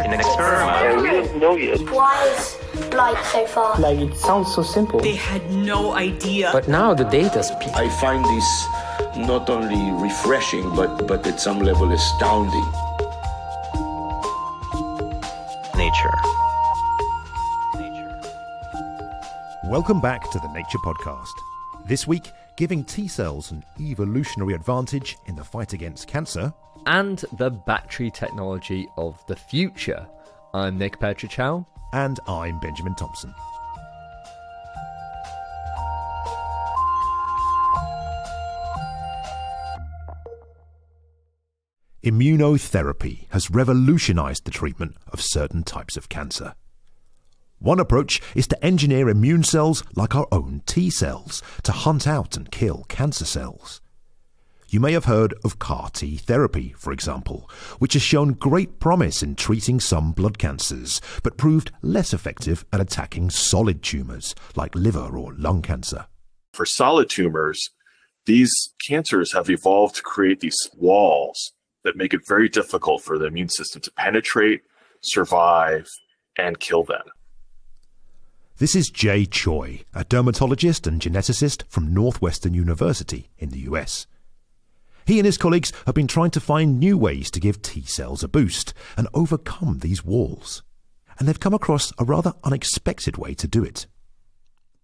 in an experiment. And we don't know yet. Why is light so fast? Like, it sounds so simple. They had no idea. But now the data's peak. I find this not only refreshing, but at some level astounding. Nature. Welcome back to the Nature Podcast. This week, giving T cells an evolutionary advantage in the fight against cancer. And the battery technology of the future. I'm Nick Petrichow. And I'm Benjamin Thompson. Immunotherapy has revolutionised the treatment of certain types of cancer. One approach is to engineer immune cells like our own T cells to hunt out and kill cancer cells. You may have heard of CAR T therapy, for example, which has shown great promise in treating some blood cancers, but proved less effective at attacking solid tumours like liver or lung cancer. For solid tumors, these cancers have evolved to create these walls that make it very difficult for the immune system to penetrate, survive, and kill them. This is Jay Choi, a dermatologist and geneticist from Northwestern University in the US. He and his colleagues have been trying to find new ways to give T cells a boost and overcome these walls. And they've come across a rather unexpected way to do it.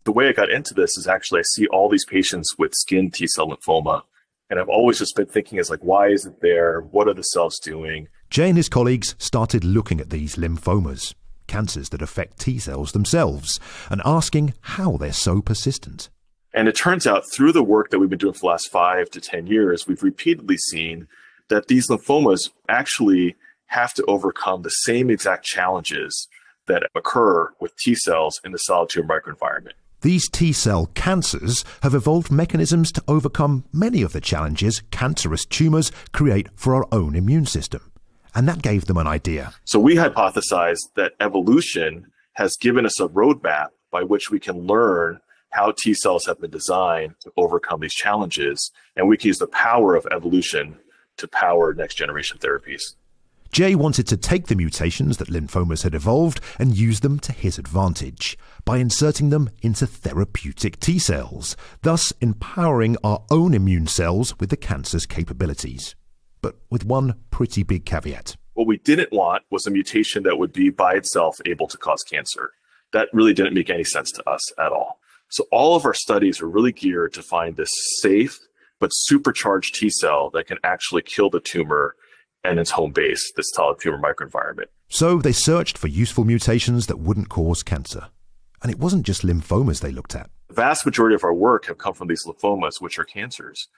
The way I got into this is actually I see all these patients with skin T cell lymphoma. And I've always just been thinking is like, why is it there? What are the cells doing? Jay and his colleagues started looking at these lymphomas, cancers that affect T cells themselves, and asking how they're so persistent. And it turns out through the work that we've been doing for the last 5 to 10 years, we've repeatedly seen that these lymphomas actually have to overcome the same exact challenges that occur with T cells in the solid tumor microenvironment. These T cell cancers have evolved mechanisms to overcome many of the challenges cancerous tumours create for our own immune system. And that gave them an idea. So we hypothesized that evolution has given us a roadmap by which we can learn how T cells have been designed to overcome these challenges, and we can use the power of evolution to power next generation therapies. Jay wanted to take the mutations that lymphomas had evolved and use them to his advantage by inserting them into therapeutic T cells, thus empowering our own immune cells with the cancer's capabilities. But with one pretty big caveat. What we didn't want was a mutation that would be by itself able to cause cancer. That really didn't make any sense to us at all. So all of our studies are really geared to find this safe but supercharged T cell that can actually kill the tumor and its home base, this solid tumor microenvironment. So they searched for useful mutations that wouldn't cause cancer. And it wasn't just lymphomas they looked at. The vast majority of our work have come from these lymphomas, which are cancers.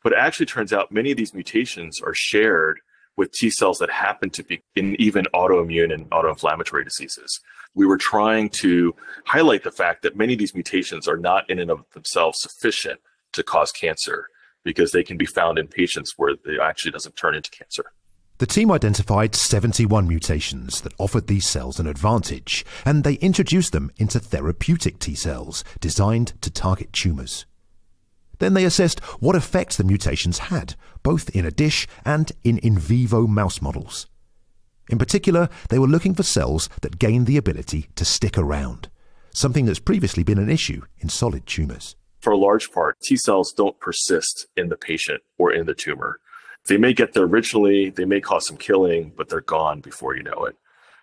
But it actually turns out many of these mutations are shared with T cells that happen to be in even autoimmune and autoinflammatory diseases. We were trying to highlight the fact that many of these mutations are not in and of themselves sufficient to cause cancer because they can be found in patients where it actually doesn't turn into cancer. The team identified 71 mutations that offered these cells an advantage, and they introduced them into therapeutic T cells designed to target tumours. Then they assessed what effects the mutations had, both in a dish and in vivo mouse models. In particular, they were looking for cells that gained the ability to stick around, something that's previously been an issue in solid tumours. For a large part, T cells don't persist in the patient or in the tumor. They may get there originally, they may cause some killing, but they're gone before you know it.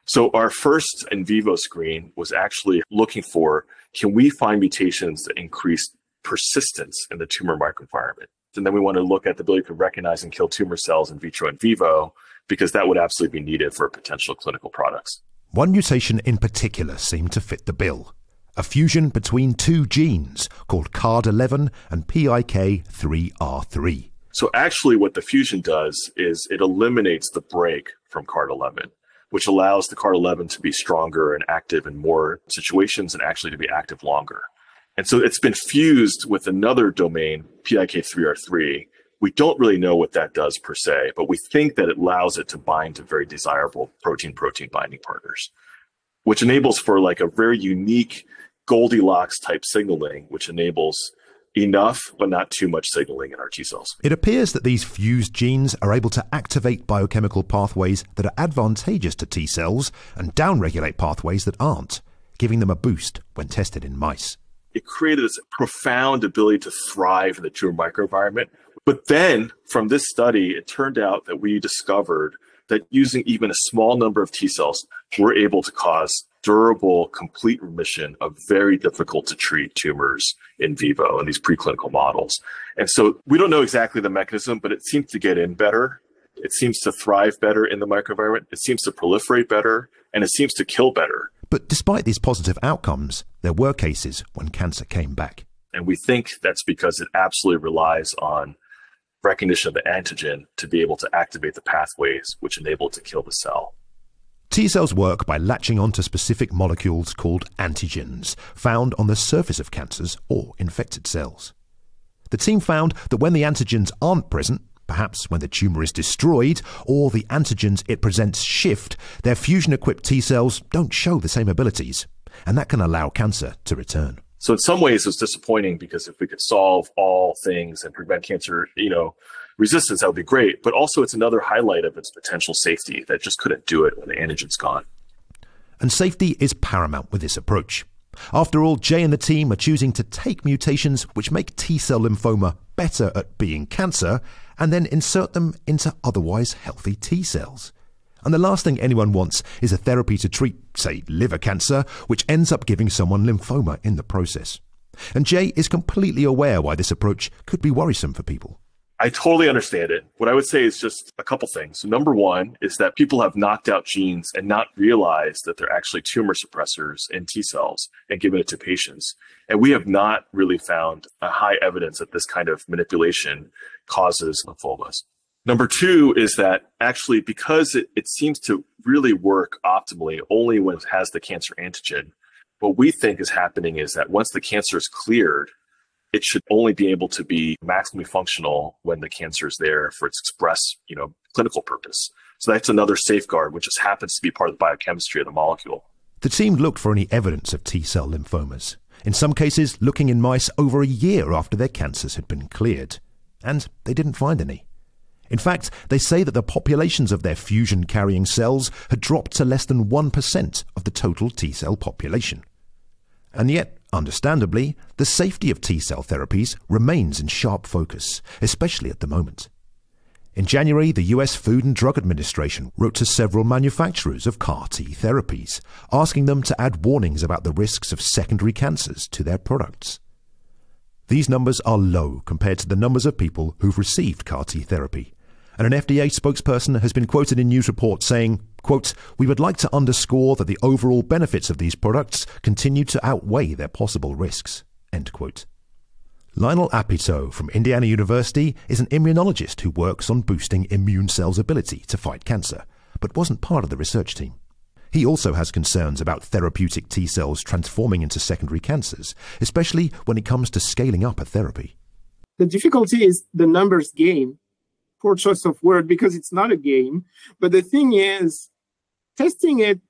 So our first in vivo screen was actually looking for, can we find mutations that increase persistence in the tumor microenvironment? And then we want to look at the ability to recognize and kill tumor cells in vitro and vivo, because that would absolutely be needed for potential clinical products. One mutation in particular seemed to fit the bill. A fusion between two genes called CARD11 and PIK3R3. So actually what the fusion does is it eliminates the break from CARD11, which allows the CARD11 to be stronger and active in more situations and actually to be active longer. And so it's been fused with another domain, PIK3R3. We don't really know what that does per se, but we think that it allows it to bind to very desirable protein-protein binding partners, which enables for like a very unique Goldilocks type signaling, which enables enough, but not too much signaling in our T cells. It appears that these fused genes are able to activate biochemical pathways that are advantageous to T cells and downregulate pathways that aren't, giving them a boost when tested in mice. It created this profound ability to thrive in the tumor microenvironment. But then from this study, it turned out that we discovered that using even a small number of T cells, we're able to cause durable, complete remission of very difficult to treat tumors in vivo in these preclinical models. And so we don't know exactly the mechanism, but it seems to get in better. It seems to thrive better in the microenvironment. It seems to proliferate better, and it seems to kill better. But despite these positive outcomes, there were cases when cancer came back. And we think that's because it absolutely relies on recognition of the antigen to be able to activate the pathways which enable it to kill the cell. T cells work by latching onto specific molecules called antigens found on the surface of cancers or infected cells. The team found that when the antigens aren't present, perhaps when the tumour is destroyed or the antigens it presents shift, their fusion-equipped T cells don't show the same abilities, and that can allow cancer to return. So in some ways it's disappointing, because if we could solve all things and prevent cancer, resistance, that would be great. But also it's another highlight of its potential safety that just couldn't do it when the antigen's gone. And safety is paramount with this approach. After all, Jay and the team are choosing to take mutations which make T-cell lymphoma better at being cancer and then insert them into otherwise healthy T cells. And the last thing anyone wants is a therapy to treat, say, liver cancer, which ends up giving someone lymphoma in the process. And Jay is completely aware why this approach could be worrisome for people. I totally understand it. What I would say is just a couple things. Number one is that people have knocked out genes and not realized that they're actually tumor suppressors in T cells and given it to patients. And we have not really found a high evidence that this kind of manipulation causes lymphomas. Number two is that actually, because it seems to really work optimally only when it has the cancer antigen, what we think is happening is that once the cancer is cleared, it should only be able to be maximally functional when the cancer is there for its express, clinical purpose. So that's another safeguard, which just happens to be part of the biochemistry of the molecule. The team looked for any evidence of T-cell lymphomas, in some cases looking in mice over a year after their cancers had been cleared, and they didn't find any. In fact, they say that the populations of their fusion-carrying cells had dropped to less than 1% of the total T-cell population. And yet, understandably, the safety of T-cell therapies remains in sharp focus, especially at the moment. In January, the US Food and Drug Administration wrote to several manufacturers of CAR-T therapies, asking them to add warnings about the risks of secondary cancers to their products. These numbers are low compared to the numbers of people who've received CAR-T therapy, and an FDA spokesperson has been quoted in news reports saying, quote, "We would like to underscore that the overall benefits of these products continue to outweigh their possible risks," end quote. Lionel Apito from Indiana University is an immunologist who works on boosting immune cells' ability to fight cancer, but wasn't part of the research team. He also has concerns about therapeutic T cells transforming into secondary cancers, especially when it comes to scaling up a therapy. The difficulty is the numbers game. Poor choice of word, because it's not a game. But the thing is, testing it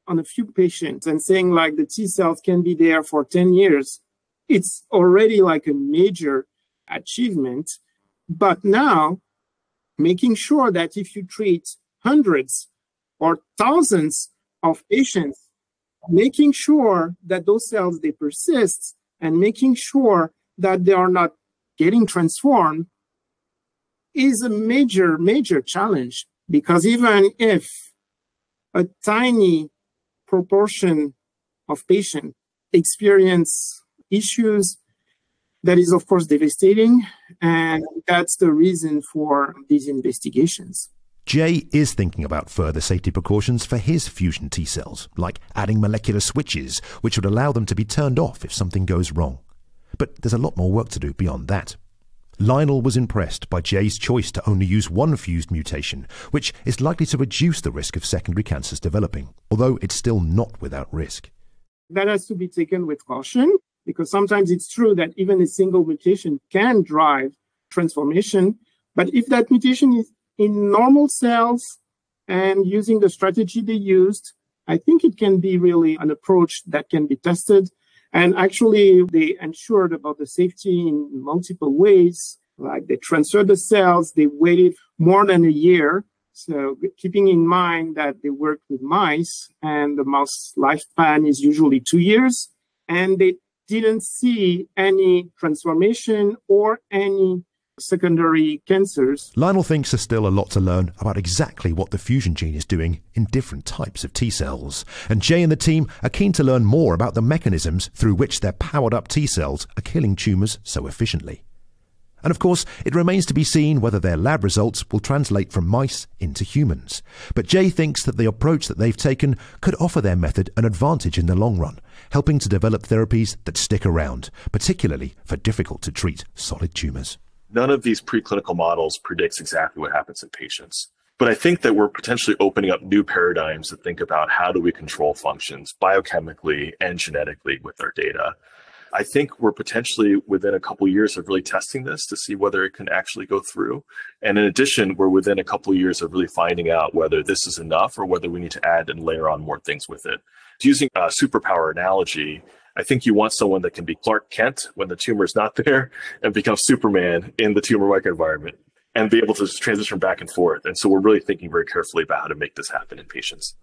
on a few patients and saying like the T cells can be there for 10 years, it's already like a major achievement. But now, making sure that if you treat hundreds or thousands of patients, making sure that those cells, they persist, and making sure that they are not getting transformed is a major, major challenge. Because even if a tiny proportion of patients experience issues, that is, of course, devastating. And that's the reason for these investigations. Jay is thinking about further safety precautions for his fusion T cells, like adding molecular switches, which would allow them to be turned off if something goes wrong. But there's a lot more work to do beyond that. Lionel was impressed by Jay's choice to only use one fused mutation, which is likely to reduce the risk of secondary cancers developing, although it's still not without risk. That has to be taken with caution, because sometimes it's true that even a single mutation can drive transformation. But if that mutation is in normal cells and using the strategy they used, I think it can be really an approach that can be tested. And actually, they ensured about the safety in multiple ways. Like they transferred the cells, they waited more than a year. So keeping in mind that they worked with mice and the mouse lifespan is usually 2 years, and they didn't see any transformation or any secondary cancers. Lionel thinks there's still a lot to learn about exactly what the fusion gene is doing in different types of T cells. And Jay and the team are keen to learn more about the mechanisms through which their powered up T cells are killing tumours so efficiently. And of course, it remains to be seen whether their lab results will translate from mice into humans. But Jay thinks that the approach that they've taken could offer their method an advantage in the long run, helping to develop therapies that stick around, particularly for difficult to treat solid tumours. None of these preclinical models predicts exactly what happens in patients. But I think that we're potentially opening up new paradigms to think about how do we control functions biochemically and genetically with our data. I think we're potentially within a couple of years of really testing this to see whether it can actually go through. And in addition, we're within a couple of years of really finding out whether this is enough or whether we need to add and layer on more things with it. Using a superpower analogy, I think you want someone that can be Clark Kent when the tumor is not there and become Superman in the tumor microenvironment and be able to transition back and forth. And so we're really thinking very carefully about how to make this happen in patients.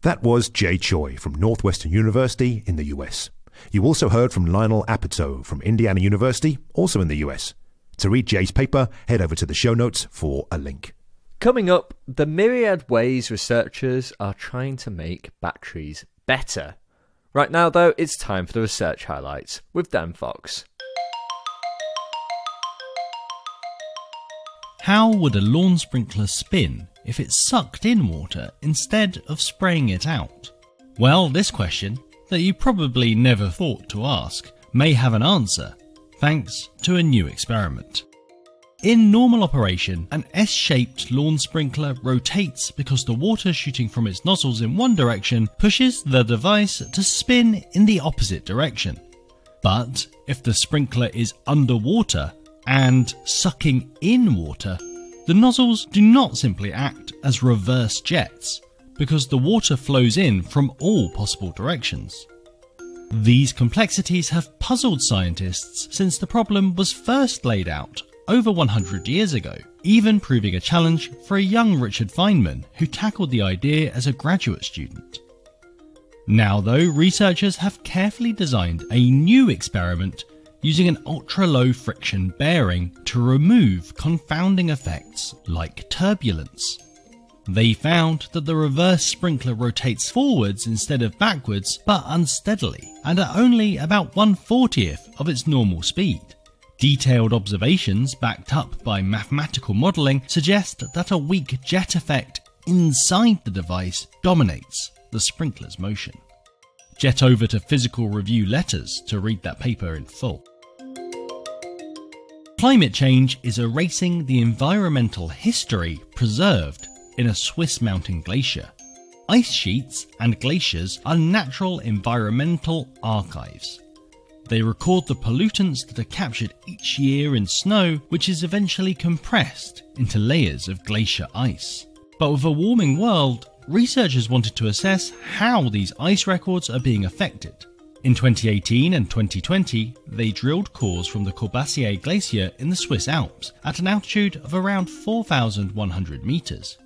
That was Jay Choi from Northwestern University in the US. You also heard from Lionel Apatow from Indiana University, also in the US. To read Jay's paper, head over to the show notes for a link. Coming up, the myriad ways researchers are trying to make batteries better. Right now, though, it's time for the research highlights with Dan Fox. How would a lawn sprinkler spin if it sucked in water instead of spraying it out? Well, this question, that you probably never thought to ask, may have an answer, thanks to a new experiment. In normal operation, an S-shaped lawn sprinkler rotates because the water shooting from its nozzles in one direction pushes the device to spin in the opposite direction. But if the sprinkler is underwater and sucking in water, the nozzles do not simply act as reverse jets, because the water flows in from all possible directions. These complexities have puzzled scientists since the problem was first laid out over 100 years ago, even proving a challenge for a young Richard Feynman who tackled the idea as a graduate student. Now though, researchers have carefully designed a new experiment using an ultra-low friction bearing to remove confounding effects like turbulence. They found that the reverse sprinkler rotates forwards instead of backwards, but unsteadily, and at only about 1/40th of its normal speed. Detailed observations backed up by mathematical modelling suggest that a weak jet effect inside the device dominates the sprinkler's motion. Jet over to Physical Review Letters to read that paper in full. Climate change is erasing the environmental history preserved in a Swiss mountain glacier. Ice sheets and glaciers are natural environmental archives. They record the pollutants that are captured each year in snow, which is eventually compressed into layers of glacier ice. But with a warming world, researchers wanted to assess how these ice records are being affected. In 2018 and 2020, they drilled cores from the Garcia glacier in the Swiss Alps at an altitude of around 4,100 meters.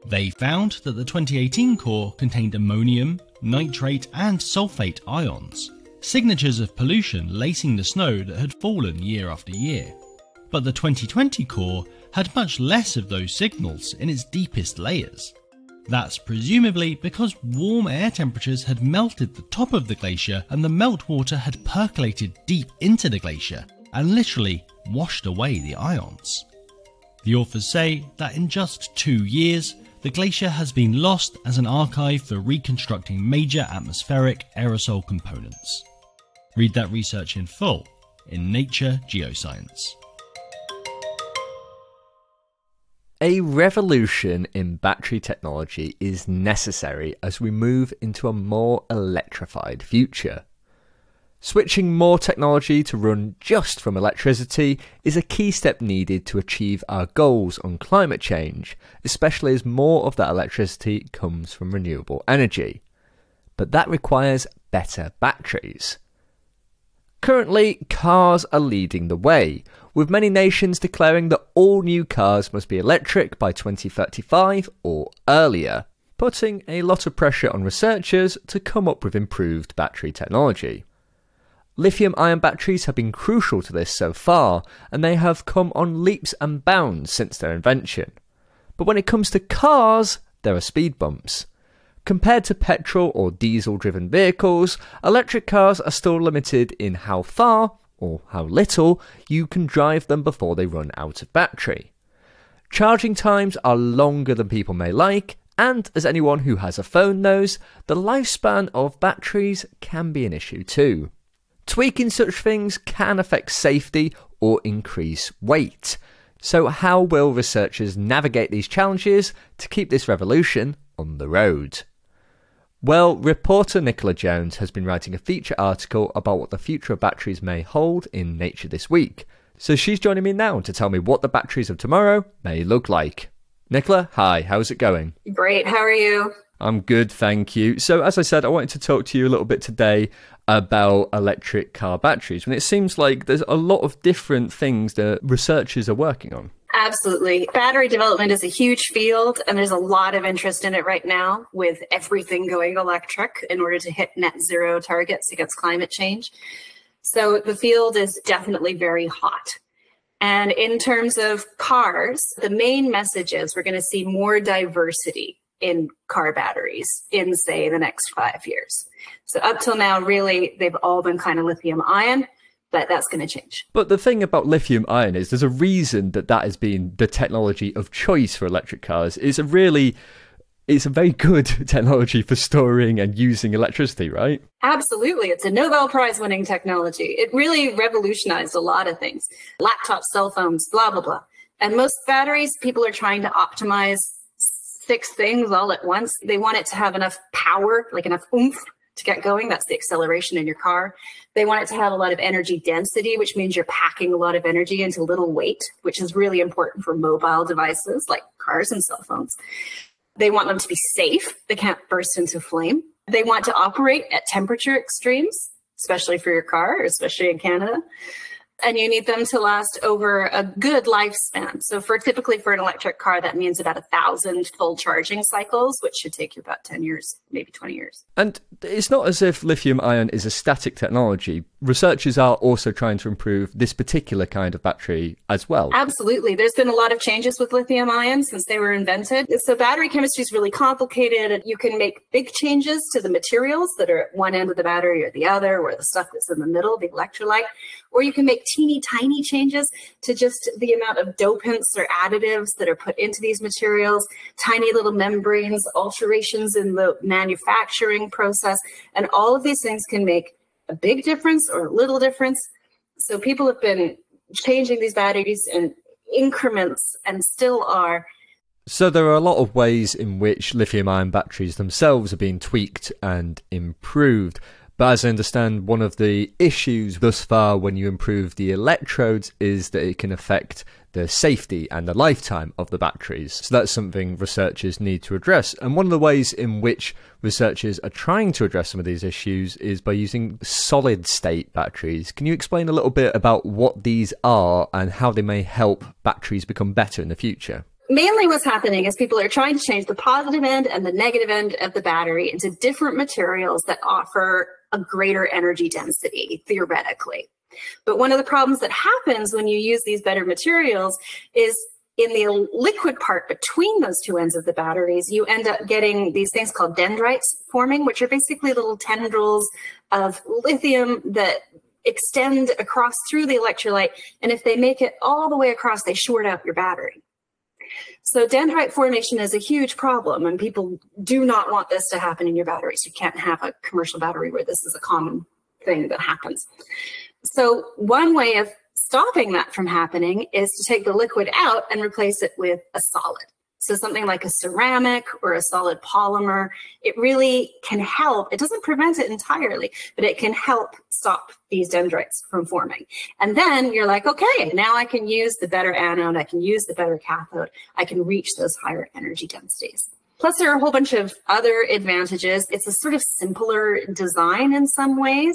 They found that the 2018 core contained ammonium, nitrate and sulfate ions, signatures of pollution lacing the snow that had fallen year after year. But the 2020 core had much less of those signals in its deepest layers. That's presumably because warm air temperatures had melted the top of the glacier and the meltwater had percolated deep into the glacier and literally washed away the ions. The authors say that in just 2 years, the glacier has been lost as an archive for reconstructing major atmospheric aerosol components. Read that research in full in Nature Geoscience. A revolution in battery technology is necessary as we move into a more electrified future. Switching more technology to run just from electricity is a key step needed to achieve our goals on climate change, especially as more of that electricity comes from renewable energy. But that requires better batteries. Currently, cars are leading the way, with many nations declaring that all new cars must be electric by 2035 or earlier, putting a lot of pressure on researchers to come up with improved battery technology. Lithium-ion batteries have been crucial to this so far, and they have come on leaps and bounds since their invention. But when it comes to cars, there are speed bumps. Compared to petrol or diesel-driven vehicles, electric cars are still limited in how far, or how little, you can drive them before they run out of battery. Charging times are longer than people may like, and as anyone who has a phone knows, the lifespan of batteries can be an issue too. Tweaking such things can affect safety or increase weight. So how will researchers navigate these challenges to keep this revolution on the road? Well, reporter Nicola Jones has been writing a feature article about what the future of batteries may hold in Nature this week. So she's joining me now to tell me what the batteries of tomorrow may look like. Nicola, hi, how's it going? Great, how are you? I'm good, thank you. So as I said, I wanted to talk to you a little bit today about electric car batteries, when it seems like there's a lot of different things that researchers are working on. Absolutely. Battery development is a huge field, and there's a lot of interest in it right now with everything going electric in order to hit net zero targets against climate change. So the field is definitely very hot. And in terms of cars, the main message is we're going to see more diversity in car batteries in, say, the next 5 years. So up till now, really, they've all been kind of lithium ion, but that's going to change. But the thing about lithium ion is there's a reason that has been the technology of choice for electric cars. It's a very good technology for storing and using electricity, right? Absolutely. It's a Nobel Prize winning technology. It really revolutionized a lot of things. Laptops, cell phones, blah, blah, blah. And most batteries, people are trying to optimize 6 things all at once. They want it to have enough power, like enough oomph to get going. That's the acceleration in your car. They want it to have a lot of energy density, which means you're packing a lot of energy into little weight, which is really important for mobile devices like cars and cell phones. They want them to be safe. They can't burst into flame. They want to operate at temperature extremes, especially for your car, especially in Canada. And you need them to last over a good lifespan. So typically for an electric car, that means about 1,000 full charging cycles, which should take you about 10 years, maybe 20 years. And it's not as if lithium ion is a static technology. Researchers are also trying to improve this particular kind of battery as well. Absolutely. There's been a lot of changes with lithium ion since they were invented. So battery chemistry is really complicated. You can make big changes to the materials that are at one end of the battery or the other, or the stuff that's in the middle, the electrolyte, or you can make teeny tiny changes to just the amount of dopants or additives that are put into these materials, tiny little membranes, alterations in the manufacturing process, and all of these things can make a big difference or a little difference. So people have been changing these batteries in increments and still are. So there are a lot of ways in which lithium-ion batteries themselves are being tweaked and improved. But as I understand, one of the issues thus far when you improve the electrodes is that it can affect the safety and the lifetime of the batteries. So that's something researchers need to address. And one of the ways in which researchers are trying to address some of these issues is by using solid-state batteries. Can you explain a little bit about what these are and how they may help batteries become better in the future? Mainly what's happening is people are trying to change the positive end and the negative end of the battery into different materials that offer a greater energy density, theoretically. But one of the problems that happens when you use these better materials is in the liquid part between those two ends of the batteries, you end up getting these things called dendrites forming, which are basically little tendrils of lithium that extend across through the electrolyte. And if they make it all the way across, they short out your battery. So dendrite formation is a huge problem, and people do not want this to happen in your batteries. You can't have a commercial battery where this is a common thing that happens. So one way of stopping that from happening is to take the liquid out and replace it with a solid. So something like a ceramic or a solid polymer, it really can help. It doesn't prevent it entirely, but it can help stop these dendrites from forming. And then you're like, okay, now I can use the better anode, I can use the better cathode, I can reach those higher energy densities. Plus, there are a whole bunch of other advantages. It's a sort of simpler design in some ways.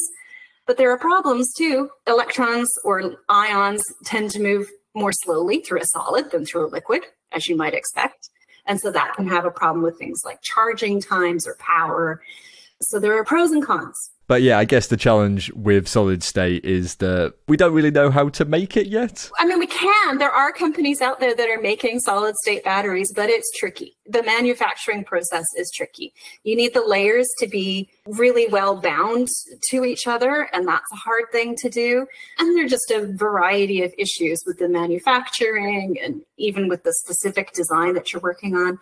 But there are problems too. Electrons or ions tend to move more slowly through a solid than through a liquid, as you might expect. And so that can have a problem with things like charging times or power. So there are pros and cons. But yeah, I guess the challenge with solid state is that we don't really know how to make it yet. I mean, we can. There are companies out there that are making solid state batteries, but it's tricky. The manufacturing process is tricky. You need the layers to be really well bound to each other, and that's a hard thing to do. And there are just a variety of issues with the manufacturing and even with the specific design that you're working on.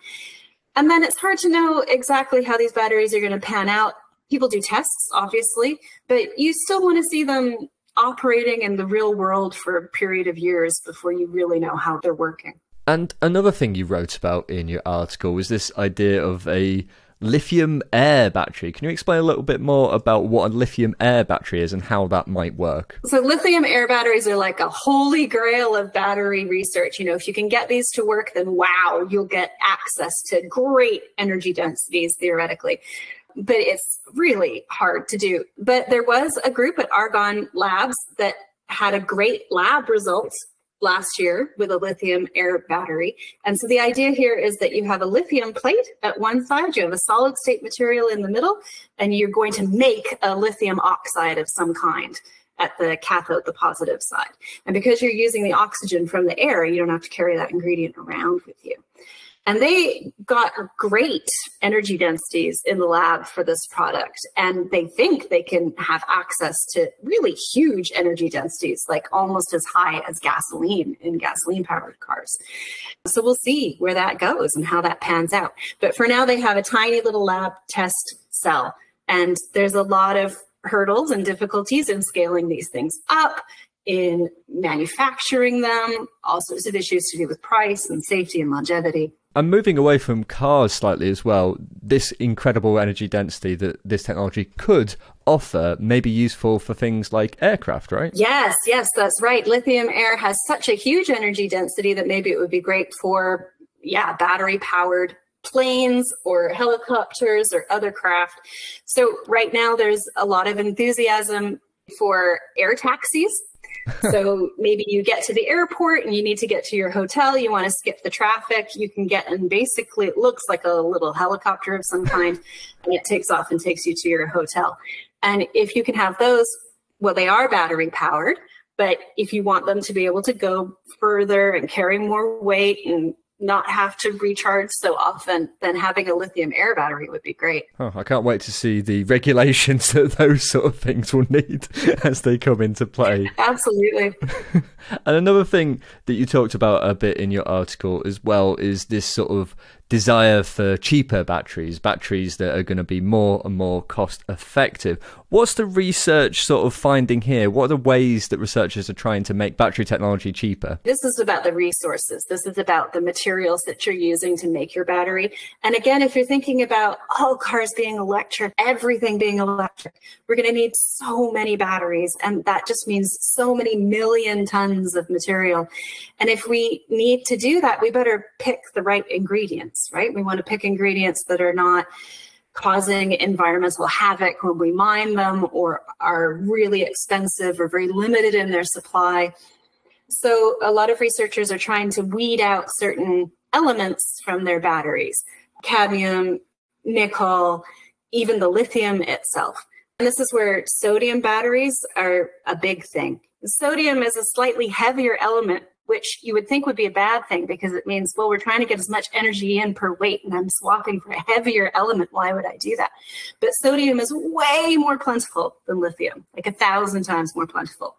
And then it's hard to know exactly how these batteries are going to pan out. People do tests, obviously, but you still want to see them operating in the real world for a period of years before you really know how they're working. And another thing you wrote about in your article was this idea of a lithium air battery. Can you explain a little bit more about what a lithium air battery is and how that might work? So lithium air batteries are like a holy grail of battery research. You know, if you can get these to work, then wow, you'll get access to great energy densities theoretically. But it's really hard to do. But there was a group at Argonne Labs that had a great lab result last year with a lithium air battery. And so the idea here is that you have a lithium plate at one side, you have a solid state material in the middle, and you're going to make a lithium oxide of some kind at the cathode, the positive side. And because you're using the oxygen from the air, you don't have to carry that ingredient around with you. And they got great energy densities in the lab for this product. And they think they can have access to really huge energy densities, like almost as high as gasoline in gasoline-powered cars. So we'll see where that goes and how that pans out. But for now, they have a tiny little lab test cell. And there's a lot of hurdles and difficulties in scaling these things up, in manufacturing them, all sorts of issues to do with price and safety and longevity. And moving away from cars slightly as well, this incredible energy density that this technology could offer may be useful for things like aircraft, right? Yes, that's right. Lithium air has such a huge energy density that maybe it would be great for, battery-powered planes or helicopters or other craft. So right now there's a lot of enthusiasm for air taxis. So maybe you get to the airport and you need to get to your hotel. You want to skip the traffic. You can get, and basically it looks like a little helicopter of some kind, and it takes off and takes you to your hotel. And if you can have those, well, they are battery powered, but if you want them to be able to go further and carry more weight and not have to recharge so often, then having a lithium air battery would be great. Oh, I can't wait to see the regulations that those sort of things will need as they come into play. Absolutely. And another thing that you talked about a bit in your article as well is this sort of desire for cheaper batteries that are going to be more and more cost effective. What's the research sort of finding here? What are the ways that researchers are trying to make battery technology cheaper? This is about the resources. This is about the materials that you're using to make your battery. And again, if you're thinking about all cars being electric, everything being electric, we're going to need so many batteries. And that just means so many million tons of material. And if we need to do that, we better pick the right ingredients, right? We want to pick ingredients that are not causing environmental havoc when we mine them, or are really expensive or very limited in their supply. So a lot of researchers are trying to weed out certain elements from their batteries: cadmium, nickel, even the lithium itself. And this is where sodium batteries are a big thing. Sodium is a slightly heavier element, which you would think would be a bad thing, because it means, well, we're trying to get as much energy in per weight, and I'm swapping for a heavier element. Why would I do that? But sodium is way more plentiful than lithium, like 1,000 times more plentiful.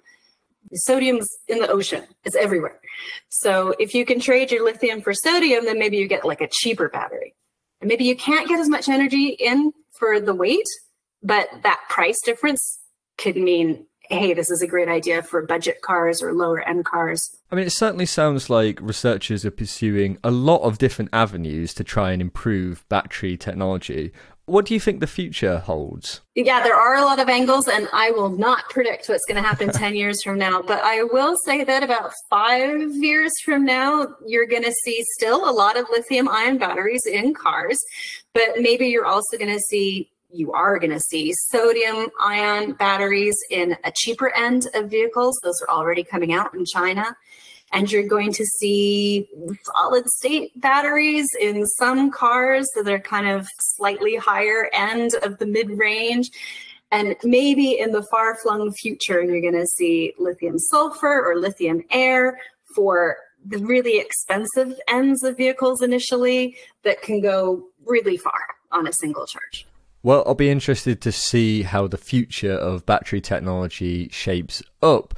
Sodium's in the ocean. It's everywhere. So if you can trade your lithium for sodium, then maybe you get like a cheaper battery. And maybe you can't get as much energy in for the weight, but that price difference could mean, hey, this is a great idea for budget cars or lower end cars. I mean, it certainly sounds like researchers are pursuing a lot of different avenues to try and improve battery technology. What do you think the future holds? Yeah, there are a lot of angles, and I will not predict what's going to happen 10 years from now. But I will say that about 5 years from now, you're going to see still a lot of lithium ion batteries in cars, but maybe you're also going to see you are going to see sodium-ion batteries in a cheaper end of vehicles. Those are already coming out in China. And you're going to see solid-state batteries in some cars that are kind of slightly higher end of the mid-range. And maybe in the far-flung future, you're going to see lithium sulfur or lithium air for the really expensive ends of vehicles initially that can go really far on a single charge. Well, I'll be interested to see how the future of battery technology shapes up.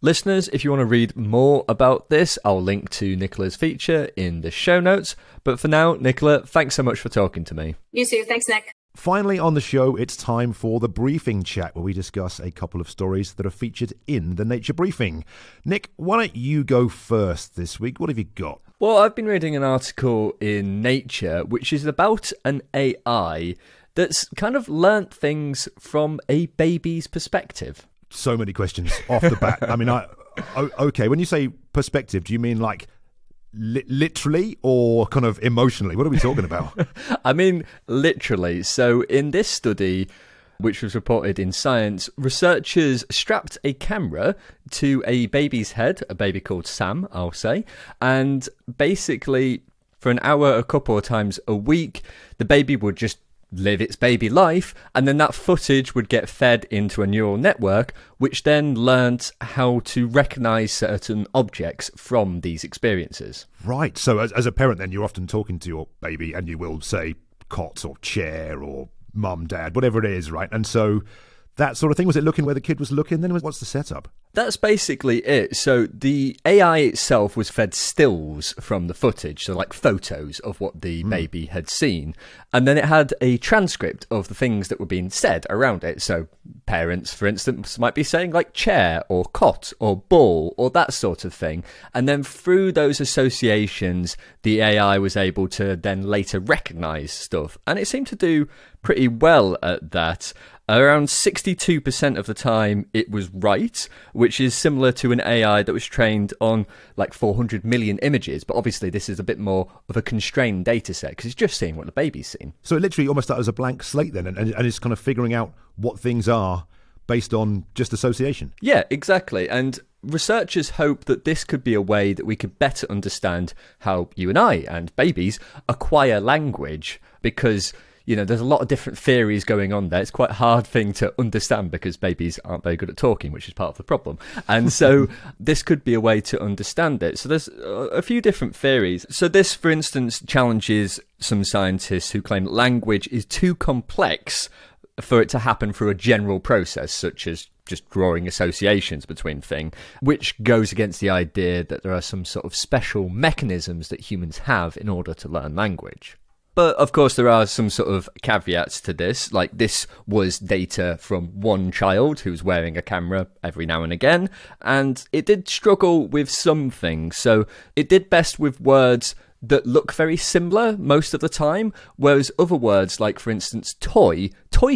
Listeners, if you want to read more about this, I'll link to Nicola's feature in the show notes. But for now, Nicola, thanks so much for talking to me. You too. Thanks, Nick. Finally on the show, it's time for the briefing chat, where we discuss a couple of stories that are featured in the Nature Briefing. Nick, why don't you go first this week? What have you got? Well, I've been reading an article in Nature, which is about an AI that's kind of learnt things from a baby's perspective. So many questions off the bat. I mean, okay, when you say perspective, do you mean like literally or kind of emotionally? What are we talking about? I mean, literally. So in this study, which was reported in Science, researchers strapped a camera to a baby's head, a baby called Sam, I'll say, and basically for an hour, a couple of times a week, the baby would just live its baby life, and then that footage would get fed into a neural network, which then learnt how to recognise certain objects from these experiences. Right, so as a parent then, you're often talking to your baby and you will say cot or chair or mum, dad, whatever it is, right? And so that sort of thing, was it looking where the kid was looking then? What's the setup? That's basically it. So the AI itself was fed stills from the footage, so like photos of what the baby had seen. And then it had a transcript of the things that were being said around it. So parents, for instance, might be saying like chair or cot or ball or that sort of thing. And then through those associations, the AI was able to then later recognize stuff. And it seemed to do pretty well at that. Around 62% of the time it was right, which is similar to an AI that was trained on like 400 million images. But obviously this is a bit more of a constrained data set because it's just seeing what the baby's seen. So it literally almost started as a blank slate then, and it's kind of figuring out what things are based on just association. Yeah, exactly. And researchers hope that this could be a way that we could better understand how you and I and babies acquire language, because you know, there's a lot of different theories going on there. It's quite a hard thing to understand because babies aren't very good at talking, which is part of the problem. And so this could be a way to understand it. So there's a few different theories. So this, for instance, challenges some scientists who claim language is too complex for it to happen through a general process, such as just drawing associations between things, which goes against the idea that there are some sort of special mechanisms that humans have in order to learn language. But of course, there are some sort of caveats to this, like this was data from one child who's wearing a camera every now and again, and it did struggle with some things. So it did best with words that look very similar most of the time, whereas other words, like for instance, toy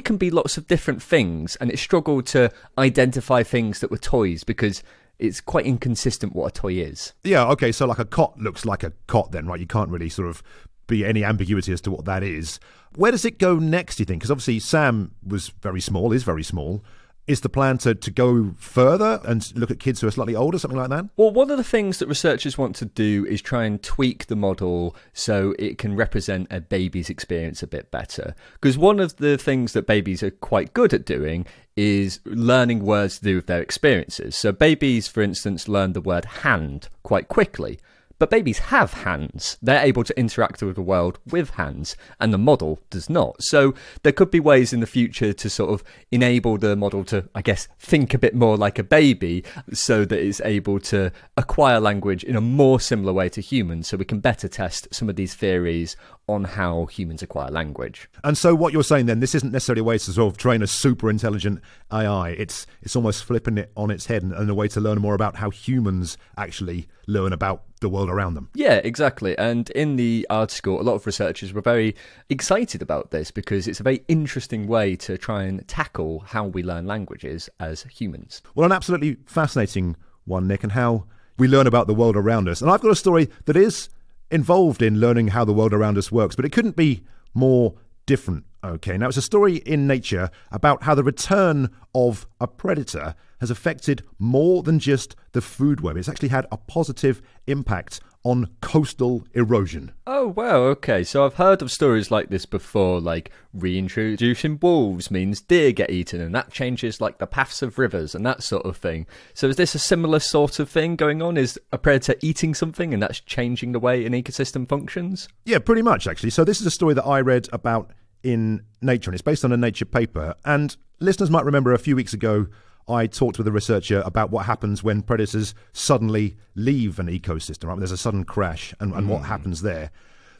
can be lots of different things, and it struggled to identify things that were toys because it's quite inconsistent what a toy is. Yeah, okay, so like a cot looks like a cot then, right? You can't really sort of be any ambiguity as to what that is. Where does it go next, do you think? Because obviously Sam was very small, is very small. Is the plan to go further and look at kids who are slightly older, something like that? Well, one of the things that researchers want to do is try and tweak the model so it can represent a baby's experience a bit better. Because one of the things that babies are quite good at doing is learning words to do with their experiences. So babies, for instance, learn the word hand quite quickly. But babies have hands. They're able to interact with the world with hands, and the model does not. So there could be ways in the future to sort of enable the model to, I guess, think a bit more like a baby so that it's able to acquire language in a more similar way to humans, so we can better test some of these theories on how humans acquire language. And so what you're saying then, this isn't necessarily a way to sort of train a super intelligent AI. It's almost flipping it on its head and a way to learn more about how humans actually learn about the world around them. Yeah, exactly. And in the article, a lot of researchers were very excited about this because it's a very interesting way to try and tackle how we learn languages as humans. Well, an absolutely fascinating one, Nick, and how we learn about the world around us. And I've got a story that is involved in learning how the world around us works, but it couldn't be more different. Okay, now it's a story in Nature about how the return of a predator has affected more than just the food web. It's actually had a positive impact on coastal erosion. Oh, wow, okay. So I've heard of stories like this before, like reintroducing wolves means deer get eaten, and that changes like the paths of rivers and that sort of thing. So is this a similar sort of thing going on? Is a predator eating something and that's changing the way an ecosystem functions? Yeah, pretty much, actually. So this is a story that I read about in Nature, and it's based on a Nature paper. And listeners might remember a few weeks ago, I talked with a researcher about what happens when predators suddenly leave an ecosystem, right? There's a sudden crash and what happens there.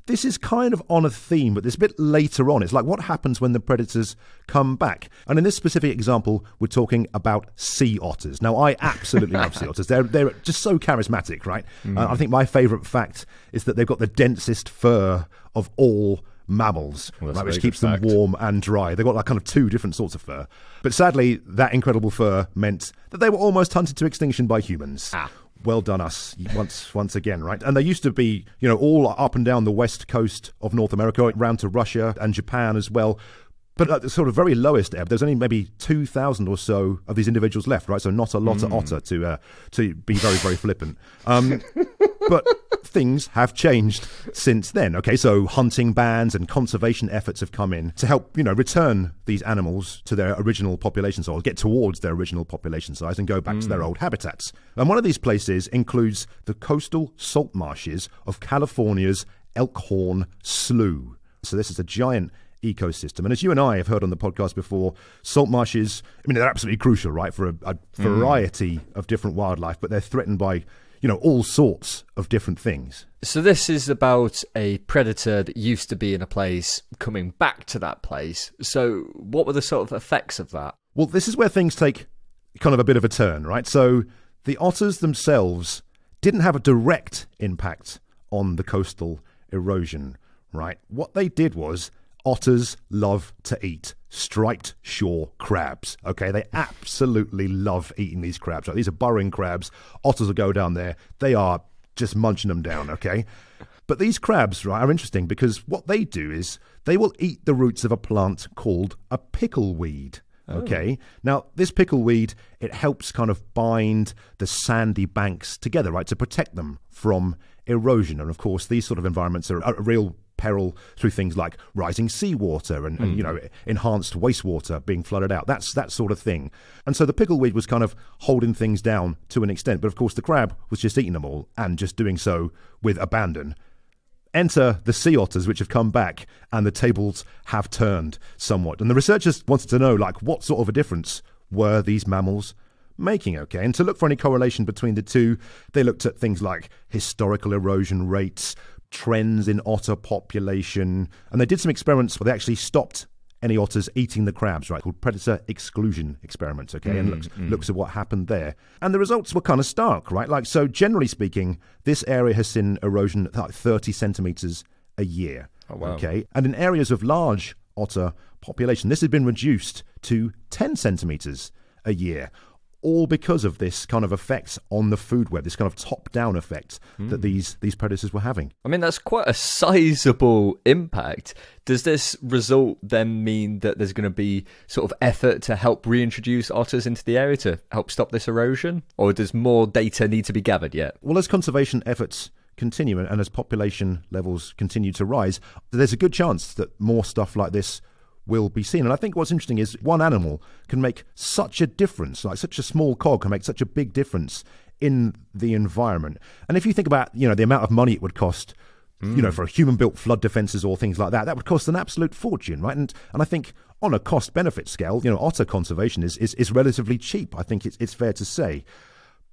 This is kind of on a theme, but it's a bit later on. It's like what happens when the predators come back. And in this specific example, we're talking about sea otters. Now, I absolutely love sea otters. They're just so charismatic, right? I think my favourite fact is that they've got the densest fur of all mammals, right, which keeps them warm and dry. They've got like kind of two different sorts of fur. But sadly, that incredible fur meant that they were almost hunted to extinction by humans. Well done us once again, right? And they used to be, all up and down the west coast of North America, around to Russia and Japan as well. But at the sort of very lowest ebb, there's only maybe 2,000 or so of these individuals left, right? So not a lot of otter to be very, very flippant. But things have changed since then. Okay, so hunting bans and conservation efforts have come in to help, return these animals to their original population size, get towards their original population size and go back to their old habitats. And one of these places includes the coastal salt marshes of California's Elkhorn Slough. So this is a giant ecosystem. And as you and I have heard on the podcast before, salt marshes, they're absolutely crucial, right, for a variety of different wildlife, but they're threatened by, all sorts of different things. So this is about a predator that used to be in a place coming back to that place. So what were the sort of effects of that? Well, this is where things take kind of a bit of a turn, right? So the otters themselves didn't have a direct impact on the coastal erosion, right? What they did was otters love to eat striped shore crabs. Okay, they absolutely love eating these crabs. Right? These are burrowing crabs. Otters will go down there. They are just munching them down. Okay, but these crabs, right, are interesting because what they do is they will eat the roots of a plant called a pickleweed. Okay, now this pickleweed, it helps kind of bind the sandy banks together, right, to protect them from erosion. And of course, these sort of environments are a real peril through things like rising seawater and enhanced wastewater being flooded out. That's that sort of thing. And so the pickleweed was kind of holding things down to an extent. But of course, the crab was just eating them all and just doing so with abandon. Enter the sea otters, which have come back, and the tables have turned somewhat. And the researchers wanted to know, like, what sort of a difference were these mammals making, okay? And to look for any correlation between the two, they looked at things like historical erosion rates, trends in otter population, and they did some experiments where they actually stopped any otters eating the crabs, right, called predator exclusion experiments, okay, and looks at what happened there. And the results were kind of stark, right? Like, so generally speaking, this area has seen erosion at like 30 centimetres a year, okay? And in areas of large otter population, this had been reduced to 10 centimetres a year, all because of this kind of effect on the food web, this kind of top-down effect that these predators were having. I mean, that's quite a sizable impact. Does this result then mean that there's going to be sort of effort to help reintroduce otters into the area to help stop this erosion? Or does more data need to be gathered yet? Well, as conservation efforts continue and as population levels continue to rise, there's a good chance that more stuff like this will be seen. And I think what's interesting is one animal can make such a difference, like such a small cog can make such a big difference in the environment. And if you think about, the amount of money it would cost, for human-built flood defences or things like that, that would cost an absolute fortune, right? And I think on a cost-benefit scale, otter conservation is relatively cheap. I think it's fair to say.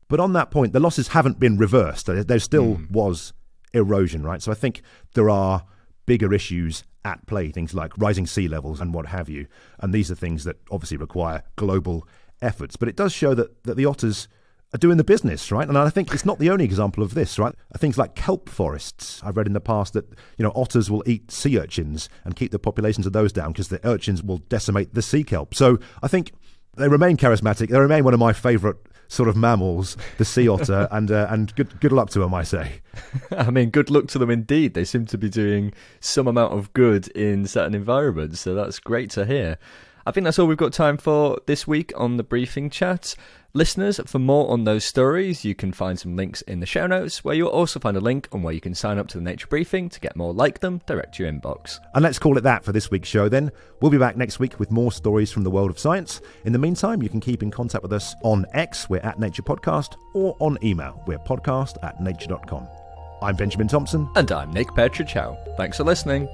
But on that point, the losses haven't been reversed. There still was erosion, right? So I think there are bigger issues at play, things like rising sea levels and what have you. And these are things that obviously require global efforts. But it does show that the otters are doing the business, right? And I think it's not the only example of this, right? Things like kelp forests. I've read in the past that, otters will eat sea urchins and keep the populations of those down because the urchins will decimate the sea kelp. So I think they remain charismatic. They remain one of my favourite sort of mammals, the sea otter, and good luck to them, I say. I mean, good luck to them indeed. They seem to be doing some amount of good in certain environments, so that's great to hear. I think that's all we've got time for this week on the Briefing Chat. Listeners, for more on those stories, you can find some links in the show notes, where you'll also find a link on where you can sign up to the Nature Briefing to get more like them direct to your inbox. And let's call it that for this week's show then. We'll be back next week with more stories from the world of science. In the meantime, you can keep in contact with us on X, we're at Nature Podcast, or on email, we're podcast@nature.com. I'm Benjamin Thompson. And I'm Nick Petrichow. Thanks for listening.